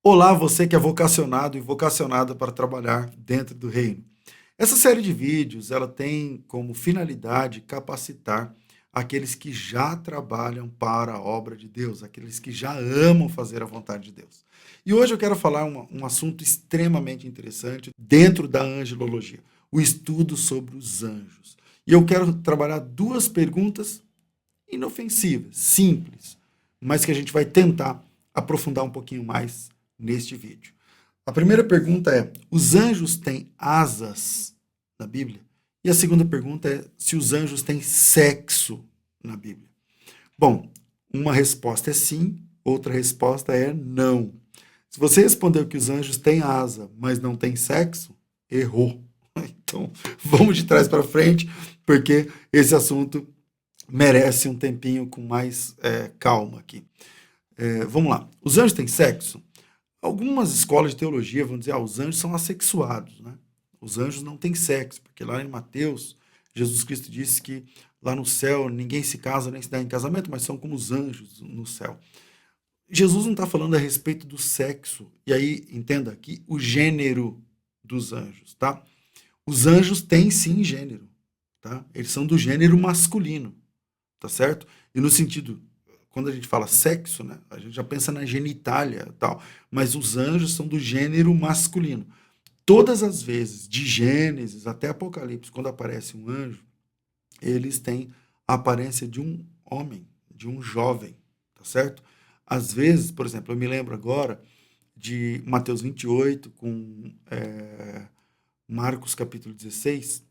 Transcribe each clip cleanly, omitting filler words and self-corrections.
Olá, você que é vocacionado e vocacionada para trabalhar dentro do reino. Essa série de vídeos, ela tem como finalidade capacitar aqueles que já trabalham para a obra de Deus, aqueles que já amam fazer a vontade de Deus. E hoje eu quero falar um assunto extremamente interessante dentro da angelologia, o estudo sobre os anjos. E eu quero trabalhar duas perguntas inofensivas, simples, mas que a gente vai tentar aprofundar um pouquinho mais neste vídeo. A primeira pergunta é: os anjos têm asas na Bíblia? E a segunda pergunta é se os anjos têm sexo na Bíblia. Bom, uma resposta é sim, outra resposta é não. Se você respondeu que os anjos têm asa, mas não têm sexo, errou. Então, vamos de trás para frente, porque esse assunto merece um tempinho com mais calma aqui. Vamos lá. Os anjos têm sexo? Algumas escolas de teologia vão dizer, os anjos são assexuados, né? Os anjos não têm sexo, porque lá em Mateus, Jesus Cristo disse que lá no céu ninguém se casa nem se dá em casamento, mas são como os anjos no céu. Jesus não está falando a respeito do sexo, e aí entenda aqui o gênero dos anjos, tá? Os anjos têm sim gênero, tá? Eles são do gênero masculino, tá certo? E no sentido, quando a gente fala sexo, né, a gente já pensa na genitália e tal, mas os anjos são do gênero masculino. Todas as vezes, de Gênesis até Apocalipse, quando aparece um anjo, eles têm a aparência de um homem, de um jovem, tá certo? Às vezes, por exemplo, eu me lembro agora de Mateus 28 com Marcos capítulo 16,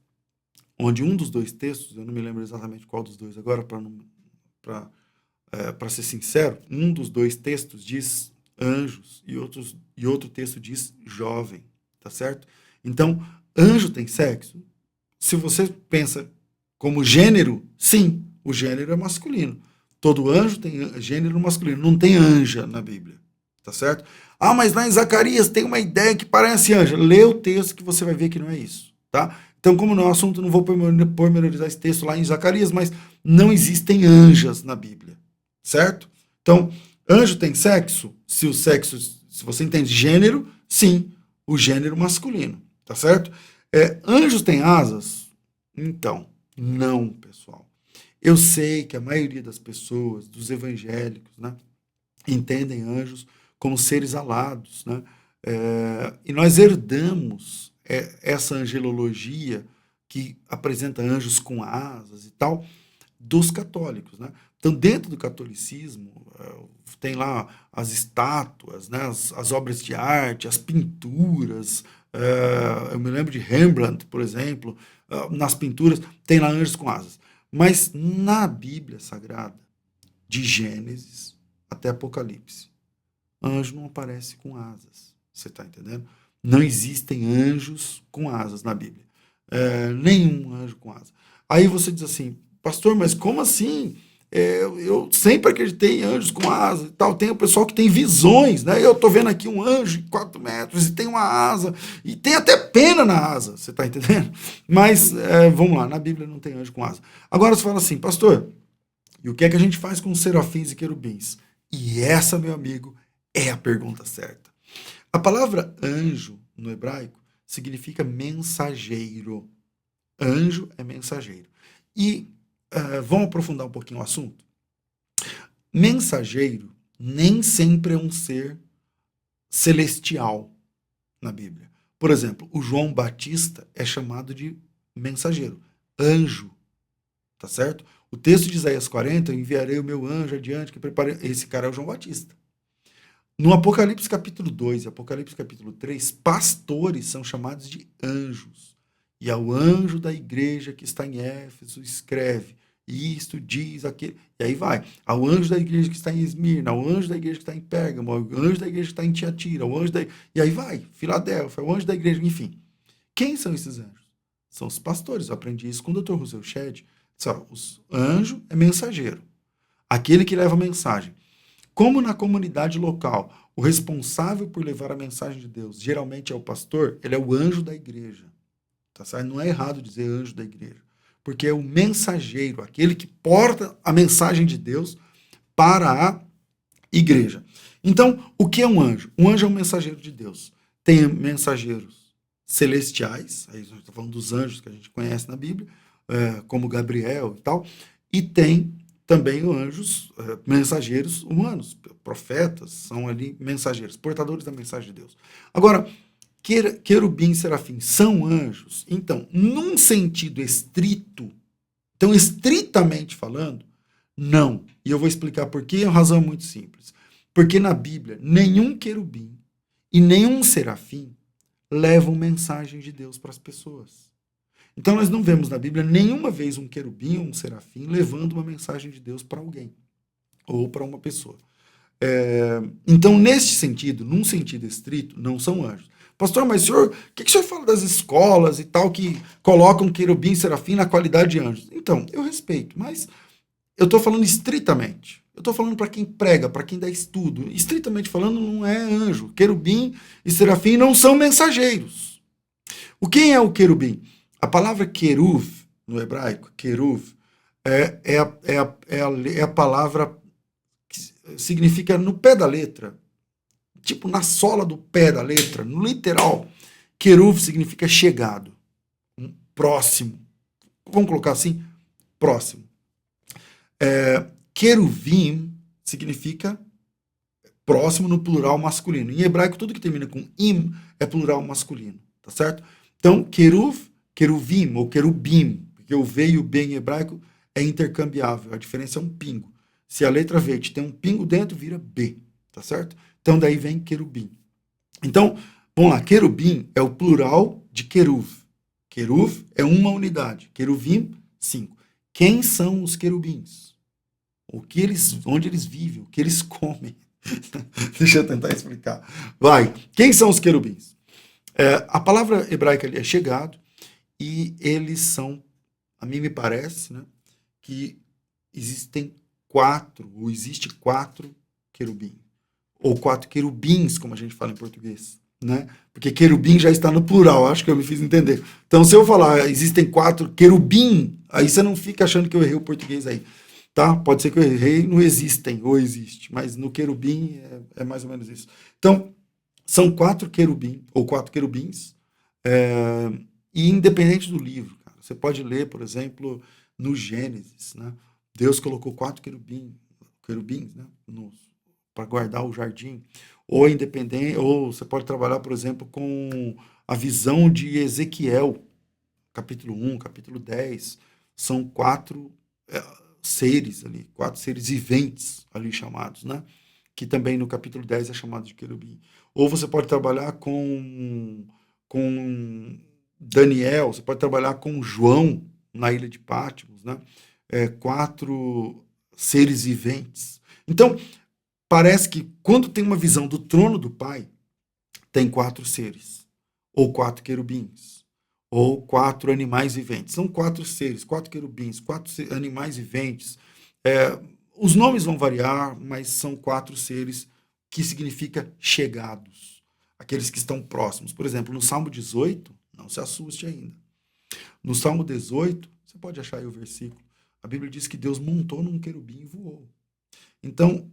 onde um dos dois textos, eu não me lembro exatamente qual dos dois agora, para ser sincero, um dos dois textos diz anjos e outro texto diz jovem, tá certo? Então, anjo tem sexo? Se você pensa como gênero, sim, o gênero é masculino. Todo anjo tem gênero masculino, não tem anja na Bíblia, tá certo? Ah, mas lá em Zacarias tem uma ideia que parece anja. Lê o texto que você vai ver que não é isso, tá? Então, como não é um assunto, não vou pormenorizar esse texto lá em Zacarias, mas não existem anjas na Bíblia, certo? Então, anjo tem sexo? Se o sexo, se você entende gênero, sim, o gênero masculino, tá certo? Anjos têm asas? Então, não, pessoal. Eu sei que a maioria das pessoas, dos evangélicos, né, entendem anjos como seres alados, né? E nós herdamos essa angelologia que apresenta anjos com asas e tal, dos católicos, né? Então, dentro do catolicismo, tem lá as estátuas, né? As obras de arte, as pinturas. Eu me lembro de Rembrandt, por exemplo, nas pinturas, tem lá anjos com asas. Mas na Bíblia Sagrada, de Gênesis até Apocalipse, anjo não aparece com asas. Você está entendendo? Não existem anjos com asas na Bíblia. Nenhum anjo com asas. Aí você diz assim, pastor, mas como assim? Eu sempre acreditei em anjos com asas e tal. Tem o pessoal que tem visões, né? Eu estou vendo aqui um anjo de 4 metros e tem uma asa, e tem até pena na asa, você está entendendo? Mas vamos lá, na Bíblia não tem anjo com asa. Agora você fala assim, pastor, e o que é que a gente faz com os serafins e querubins? E essa, meu amigo, é a pergunta certa. A palavra anjo no hebraico significa mensageiro. Anjo é mensageiro. E vamos aprofundar um pouquinho o assunto? Mensageiro nem sempre é um ser celestial na Bíblia. Por exemplo, o João Batista é chamado de mensageiro, anjo, tá certo? O texto de Isaías 40, eu enviarei o meu anjo adiante, que prepare. Esse cara é o João Batista. No Apocalipse capítulo 2 e Apocalipse capítulo 3, pastores são chamados de anjos. E ao anjo da igreja que está em Éfeso escreve, e isto diz aquele. E aí vai. Ao anjo da igreja que está em Esmirna, ao anjo da igreja que está em Pérgamo, ao anjo da igreja que está em Tiatira, ao anjo da. E aí vai. Filadélfia, ao anjo da igreja, enfim. Quem são esses anjos? São os pastores. Eu aprendi isso com o Dr. Russell Shedd. O anjo é mensageiro, aquele que leva a mensagem. Como na comunidade local, o responsável por levar a mensagem de Deus geralmente é o pastor, ele é o anjo da igreja. Tá certo? Não é errado dizer anjo da igreja, porque é o mensageiro, aquele que porta a mensagem de Deus para a igreja. Então, o que é um anjo? Um anjo é um mensageiro de Deus. Tem mensageiros celestiais, aí a gente está falando dos anjos que a gente conhece na Bíblia, como Gabriel e tal, e tem também os anjos, mensageiros humanos, profetas, são ali mensageiros, portadores da mensagem de Deus. Agora, querubim e serafim são anjos? Então, num sentido estrito, então estritamente falando, não. E eu vou explicar por quê, a razão é muito simples. Porque na Bíblia, nenhum querubim e nenhum serafim levam mensagem de Deus para as pessoas. Então nós não vemos na Bíblia nenhuma vez um querubim ou um serafim levando uma mensagem de Deus para alguém ou para uma pessoa. Então, neste sentido, num sentido estrito, não são anjos. Pastor, mas senhor, o que o senhor fala das escolas e tal que colocam querubim e serafim na qualidade de anjos? Então, eu respeito, mas eu estou falando estritamente. Eu estou falando para quem prega, para quem dá estudo. Estritamente falando, não é anjo. Querubim e serafim não são mensageiros. Quem é o querubim? A palavra queruv, no hebraico, queruv, é a palavra que significa no pé da letra, tipo na sola do pé da letra, no literal. Queruv significa chegado, próximo. Vamos colocar assim? Próximo. Queruvim significa próximo no plural masculino. Em hebraico, tudo que termina com im é plural masculino, tá certo? Então, queruvim ou querubim, porque o V e o B em hebraico é intercambiável, a diferença é um pingo. Se a letra V tem um pingo dentro, vira B, tá certo? Então, daí vem querubim. Então, vamos lá, querubim é o plural de queruv. Queruv é uma unidade, queruvim, 5. Quem são os querubins? Onde eles vivem, o que eles comem. Deixa eu tentar explicar. Vai. Quem são os querubins? A palavra hebraica ali é chegado, e eles são, a mim me parece, né, que existe quatro querubins, ou 4 querubins, como a gente fala em português, né? Porque querubim já está no plural, acho que eu me fiz entender. Então, se eu falar existem 4 querubim, aí você não fica achando que eu errei o português aí. Tá? Pode ser que eu errei, não existem, ou existe, mas no querubim é mais ou menos isso. Então, são 4 querubim, ou 4 querubins, e independente do livro, cara, você pode ler, por exemplo, no Gênesis, né? Deus colocou 4 querubins, né? Para guardar o jardim, ou independente, ou você pode trabalhar, por exemplo, com a visão de Ezequiel, capítulo 1, capítulo 10, são 4 seres ali, 4 seres viventes ali chamados, né? Que também no capítulo 10 é chamado de querubim. Ou você pode trabalhar com Daniel, você pode trabalhar com João na ilha de Patmos, né? 4 seres viventes. Então, parece que quando tem uma visão do trono do Pai, tem 4 seres, ou 4 querubins, ou 4 animais viventes. São 4 seres, 4 querubins, 4 animais viventes. Os nomes vão variar, mas são 4 seres que significa chegados, aqueles que estão próximos. Por exemplo, no Salmo 18, não se assuste ainda. No Salmo 18, você pode achar aí o versículo, a Bíblia diz que Deus montou num querubim e voou. Então,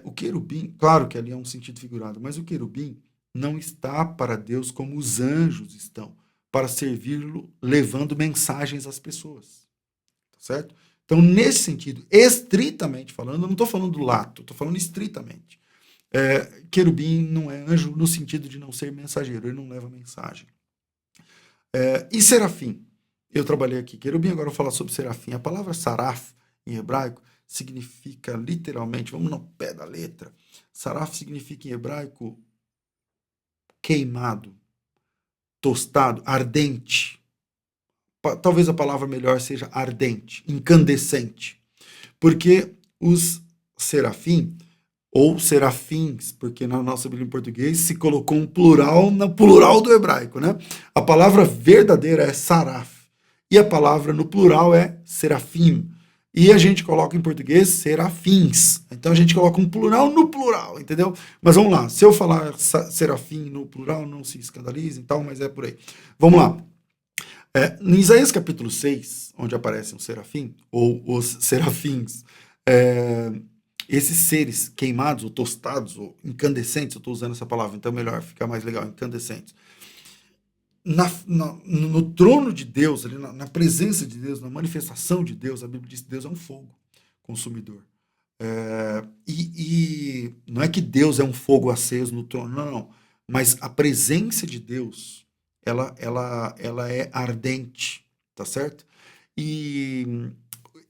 o querubim, claro que ali é um sentido figurado, mas o querubim não está para Deus como os anjos estão, para servi-lo levando mensagens às pessoas. Tá certo? Então, nesse sentido, estritamente falando, eu não estou falando do lato, estou falando estritamente. Querubim não é anjo no sentido de não ser mensageiro, ele não leva mensagem. E serafim? Eu trabalhei aqui querubim, agora eu vou falar sobre serafim. A palavra saraf, em hebraico, significa literalmente, vamos no pé da letra, saraf significa em hebraico queimado, tostado, ardente. Talvez a palavra melhor seja ardente, incandescente. Porque os serafim, ou serafins, porque na nossa Bíblia em português se colocou um plural no plural do hebraico, né? A palavra verdadeira é saraf, e a palavra no plural é serafim. E a gente coloca em português serafins. Então a gente coloca um plural no plural, entendeu? Mas vamos lá, se eu falar serafim no plural, não se escandalize e tal, mas é por aí. Vamos lá. Em Isaías capítulo 6, onde aparece um serafim, ou os serafins, esses seres queimados, ou tostados, ou incandescentes, eu estou usando essa palavra, então melhor, fica mais legal, incandescentes. No trono de Deus, ali na presença de Deus, na manifestação de Deus, a Bíblia diz que Deus é um fogo consumidor. E não é que Deus é um fogo aceso no trono, não, não. Mas a presença de Deus, ela é ardente, tá certo? E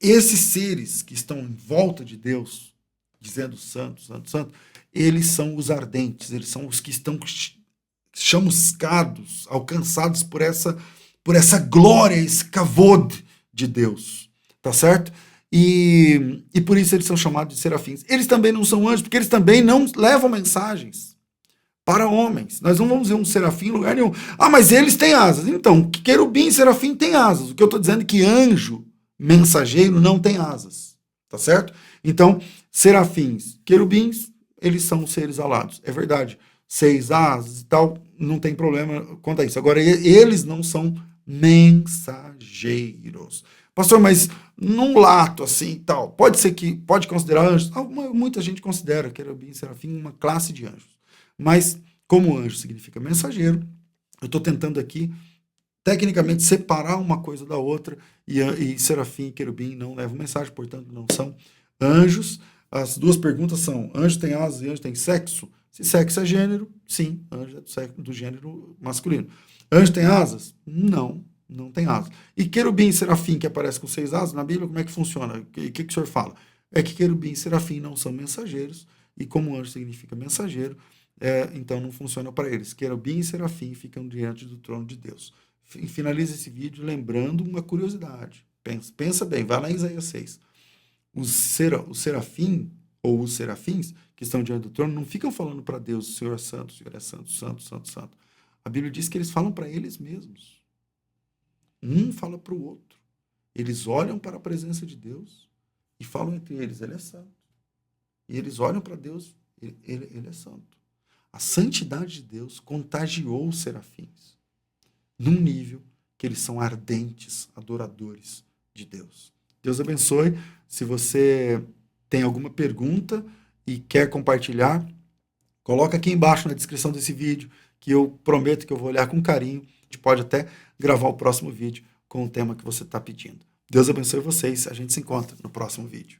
esses seres que estão em volta de Deus, dizendo santo, santo, santo, eles são os ardentes, eles são os que estão chamuscados, alcançados por essa glória, esse kavod de Deus, tá certo? E por isso eles são chamados de serafins. Eles também não são anjos, porque eles também não levam mensagens para homens. Nós não vamos ver um serafim em lugar nenhum. Ah, mas eles têm asas. Então, querubim e serafim têm asas. O que eu estou dizendo é que anjo mensageiro não tem asas, tá certo? Então, serafins, querubins, eles são seres alados. É verdade. 6 asas e tal, não tem problema quanto a isso. Agora, eles não são mensageiros. Pastor, mas num lato assim e tal, pode ser que, pode considerar anjos? Muita gente considera querubim e serafim uma classe de anjos. Mas, como anjo significa mensageiro, eu estou tentando aqui, tecnicamente, separar uma coisa da outra, e serafim e querubim não levam mensagem, portanto, não são anjos. As duas perguntas são: anjo tem asas e anjo tem sexo? Se sexo é gênero, sim, anjo é do gênero masculino. Anjo tem asas? Não, não tem asas. E querubim e serafim, que aparece com 6 asas na Bíblia, como é que funciona? O que o senhor fala? É que querubim e serafim não são mensageiros, e como anjo significa mensageiro, então não funciona para eles. Querubim e serafim ficam diante do trono de Deus. Finaliza esse vídeo lembrando uma curiosidade. Pensa bem, vai lá em Isaías 6. Os serafim, ou os serafins, que estão diante do trono, não ficam falando para Deus: o Senhor é santo, o Senhor é santo, santo, santo, santo. A Bíblia diz que eles falam para eles mesmos. Um fala para o outro. Eles olham para a presença de Deus e falam entre eles: Ele é santo. E eles olham para Deus: ele é santo. A santidade de Deus contagiou os serafins num nível que eles são ardentes adoradores de Deus. Deus abençoe. Se você tem alguma pergunta e quer compartilhar, coloca aqui embaixo na descrição desse vídeo, que eu prometo que eu vou olhar com carinho. A gente pode até gravar o próximo vídeo com o tema que você está pedindo. Deus abençoe vocês. A gente se encontra no próximo vídeo.